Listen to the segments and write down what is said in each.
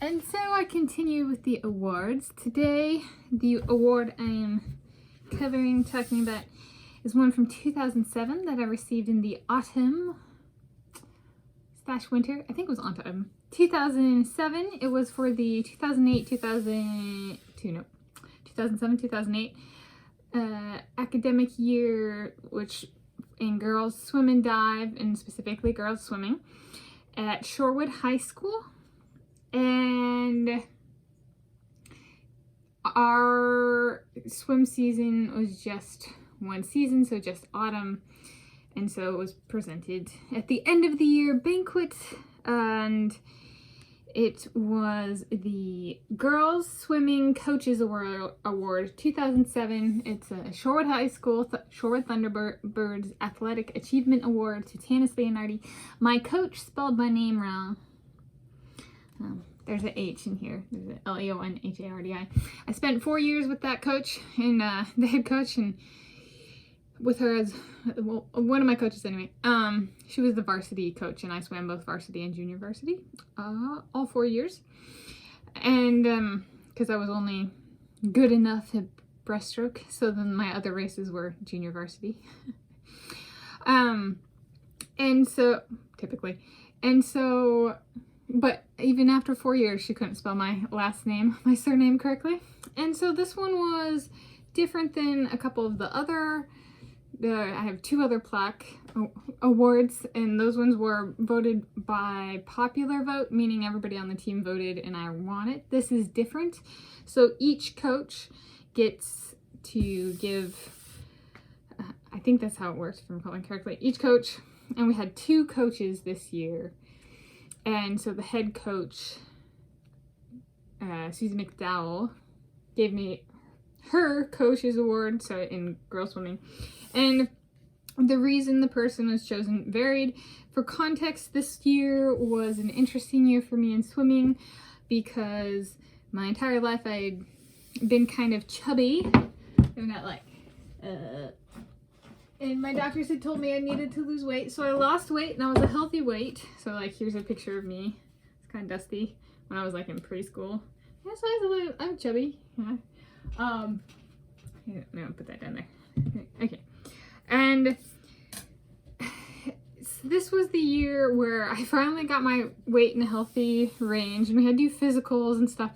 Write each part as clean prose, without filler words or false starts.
And so I continue with the awards. Today, the award I am talking about, is one from 2007 that I received in the autumn/winter. I think it was autumn. 2007. It was for the 2007-2008 academic year, which in girls swim and dive, and specifically girls swimming, at Shorewood High School. And our swim season was just one season, so just autumn, and so it was presented at the end of the year banquet, and it was the Girls Swimming Coaches Award 2007. It's a Shorewood High School, Shorewood Thunderbirds Athletic Achievement Award to Tanis, Leonhardi. My coach spelled my name wrong. There's an H in here. There's an Leonhardi. I spent 4 years with that coach, and the head coach, and with her as, well, one of my coaches anyway. She was the varsity coach, and I swam both varsity and junior varsity all 4 years. And because I was only good enough at breaststroke, so then my other races were junior varsity. And so typically, and so. But even after 4 years, she couldn't spell my surname correctly. And so this one was different than a couple of the other, I have 2 other plaque awards, and those ones were voted by popular vote, meaning everybody on the team voted and I won it. This is different. So each coach gets to give, I think that's how it works, if I'm recalling correctly, each coach, and we had 2 coaches this year. And so the head coach, Susie McDowell, gave me her coach's award, so in girls swimming. And the reason the person was chosen varied. For context, this year was an interesting year for me in swimming because my entire life I had been kind of chubby. I'm not like, and my doctors had told me I needed to lose weight, so I lost weight, and I was a healthy weight. So, like, here's a picture of me. It's kind of dusty when I was, like, in preschool. Yeah, so I'm chubby. Yeah. No, put that down there. Okay. And this was the year where I finally got my weight in a healthy range, and we had to do physicals and stuff.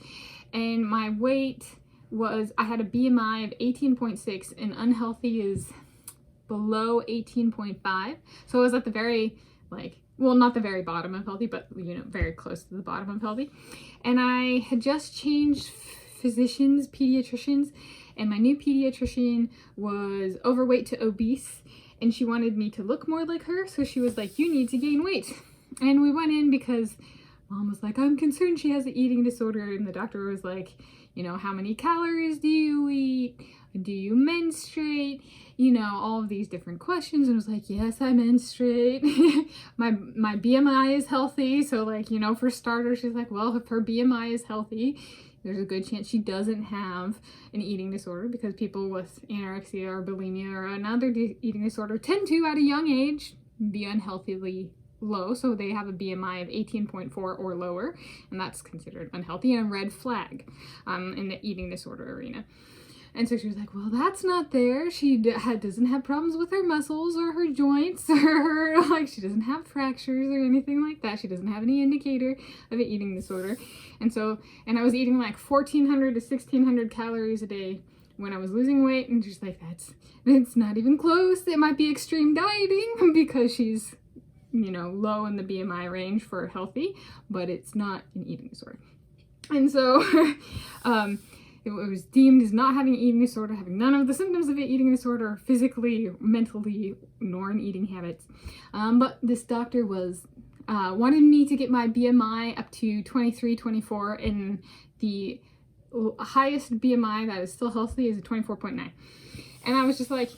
And my weight was, I had a BMI of 18.6, and unhealthy is below 18.5. So it was at the very, well, not the very bottom of healthy, but, very close to the bottom of healthy. And I had just changed pediatricians, and my new pediatrician was overweight to obese, and she wanted me to look more like her. So she was like, you need to gain weight. And we went in because Mom was like, I'm concerned she has an eating disorder. And the doctor was like, how many calories do you eat? Do you menstruate? All of these different questions. And I was like, yes, I menstruate. my BMI is healthy. So for starters, she's like, well, if her BMI is healthy, there's a good chance she doesn't have an eating disorder, because people with anorexia or bulimia or another eating disorder tend to, at a young age, be unhealthily low. So they have a BMI of 18.4 or lower, and that's considered unhealthy and a red flag in the eating disorder arena. And so she was like, well, that's not there. She doesn't have problems with her muscles or her joints, or she doesn't have fractures or anything like that. She doesn't have any indicator of an eating disorder. And I was eating 1,400 to 1,600 calories a day when I was losing weight. And she's like, it's not even close. It might be extreme dieting because she's, low in the BMI range for healthy, but it's not an eating disorder. And so, it was deemed as not having an eating disorder, having none of the symptoms of an eating disorder, physically, mentally, nor in eating habits. But this doctor wanted me to get my BMI up to 23, 24, and the highest BMI that is still healthy is a 24.9. And I was just like,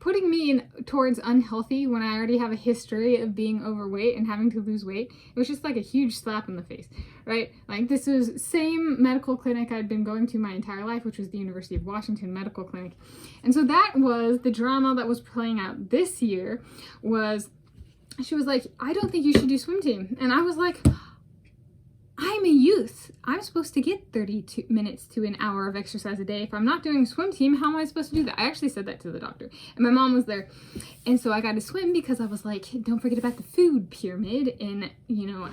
putting me towards unhealthy when I already have a history of being overweight and having to lose weight, it was just like a huge slap in the face, right? This was same medical clinic I'd been going to my entire life, which was the University of Washington Medical Clinic. And so that was the drama that was playing out this year. She was like, I don't think you should do swim team. And I was like, I'm a youth. I'm supposed to get 32 minutes to an hour of exercise a day. If I'm not doing swim team, how am I supposed to do that? I actually said that to the doctor, and my mom was there. And so I got to swim because I was like, don't forget about the food pyramid. And, you know,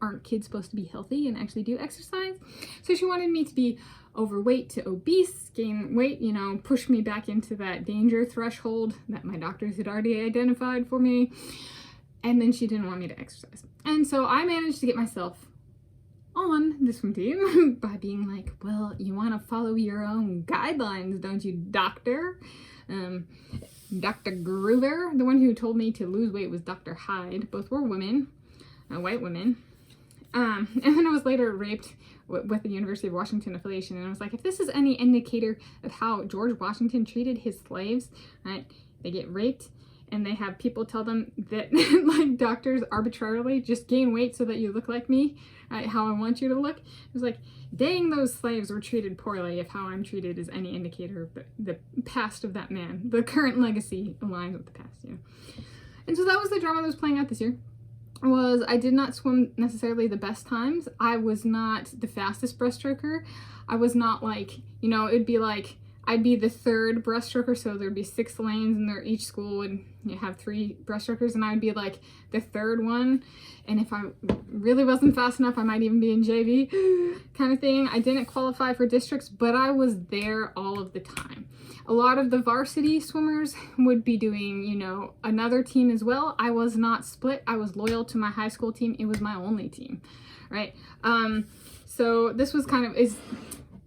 aren't kids supposed to be healthy and actually do exercise? So she wanted me to be overweight to obese, gain weight, you know, push me back into that danger threshold that my doctors had already identified for me. And then she didn't want me to exercise. And so I managed to get myself on the swim team by being like, well, you want to follow your own guidelines, don't you, doctor? Dr. Gruber, the one who told me to lose weight, was Dr. Hyde. Both were women, white women. And then I was later raped with the University of Washington affiliation. And I was like, if this is any indicator of how George Washington treated his slaves, right? They get raped, and they have people tell them that like doctors arbitrarily just gain weight so that you look like me, right? How I want you to look. It was like, dang, those slaves were treated poorly if how I'm treated is any indicator of the past of that man. The current legacy aligns with the past, you know. And so that was the drama that was playing out this year. I did not swim necessarily the best times. I was not the fastest breaststroker. I was not like, you know, it'd be like, I'd be the third breaststroker, so there'd be 6 lanes, and each school would have 3 breaststrokers, and I'd be like the third one. And if I really wasn't fast enough, I might even be in JV kind of thing. I didn't qualify for districts, but I was there all of the time. A lot of the varsity swimmers would be doing, you know, another team as well. I was not split. I was loyal to my high school team. It was my only team, right? So this was kind of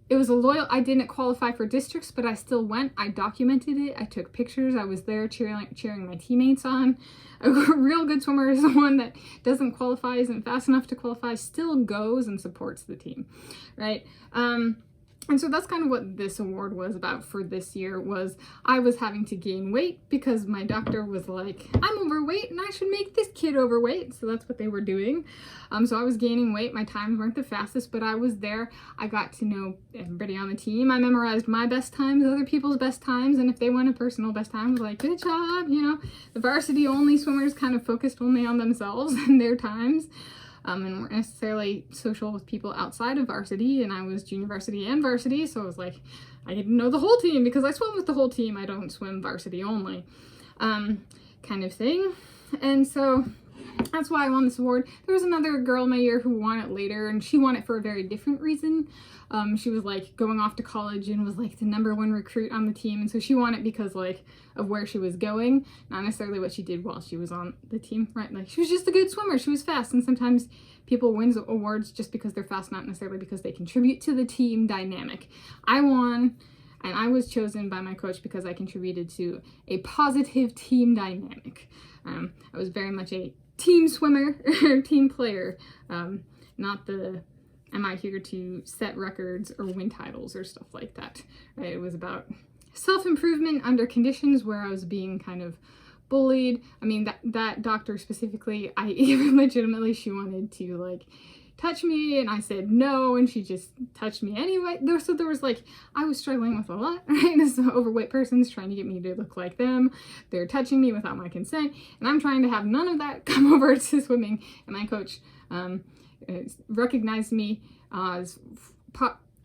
it was a loyal, I didn't qualify for districts, but I still went. I documented it. I took pictures. I was there cheering my teammates on. A real good swimmer is the one that doesn't qualify, isn't fast enough to qualify, still goes and supports the team, right? And so that's kind of what this award was about for this year. Was I was having to gain weight because my doctor was like, I'm overweight and I should make this kid overweight. So that's what they were doing. So I was gaining weight. My times weren't the fastest, but I was there. I got to know everybody on the team. I memorized my best times, other people's best times. And if they won a personal best time, I was like, good job. You know, the varsity only swimmers kind of focused only on themselves and their times. And weren't necessarily social with people outside of varsity, and I was junior varsity and varsity, so I was like, I didn't know the whole team because I swim with the whole team. I don't swim varsity only, kind of thing. And so that's why I won this award. There was another girl in my year who won it later, and she won it for a very different reason. She was like going off to college and was like the #1 recruit on the team, and so she won it because like of where she was going, not necessarily what she did while she was on the team, right? Like she was just a good swimmer, she was fast, and sometimes people win awards just because they're fast, not necessarily because they contribute to the team dynamic. I won, and I was chosen by my coach because I contributed to a positive team dynamic. I was very much a team swimmer, team player, not the am I here to set records or win titles or stuff like that, right? It was about self-improvement under conditions where I was being kind of bullied. I mean, that doctor specifically, I even legitimately, she wanted to like touch me, and I said no, and she just touched me anyway. So there was like, I was struggling with a lot, right? This overweight person's trying to get me to look like them. They're touching me without my consent, and I'm trying to have none of that come over to swimming. And my coach recognized me as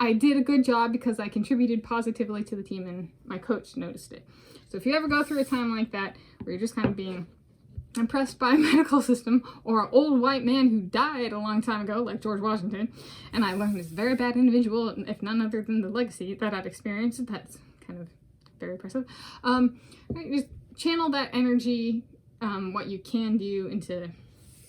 I did a good job because I contributed positively to the team, and my coach noticed it. So if you ever go through a time like that where you're just kind of being impressed by a medical system or an old white man who died a long time ago, like George Washington, and I learned this very bad individual, if none other than the legacy that I've experienced, that's kind of very impressive. Just channel that energy, what you can do into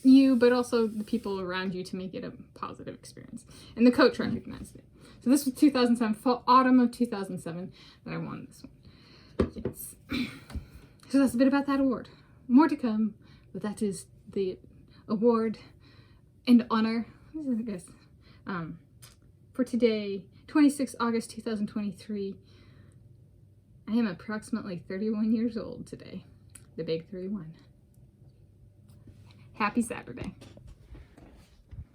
you, but also the people around you to make it a positive experience. And the coach recognized it. So this was 2007, autumn of 2007 that I won this one. Yes. So that's a bit about that award. More to come, but that is the award and honor, I guess, for today, 26 August 2023. I am approximately 31 years old today. The big 31. Happy Saturday.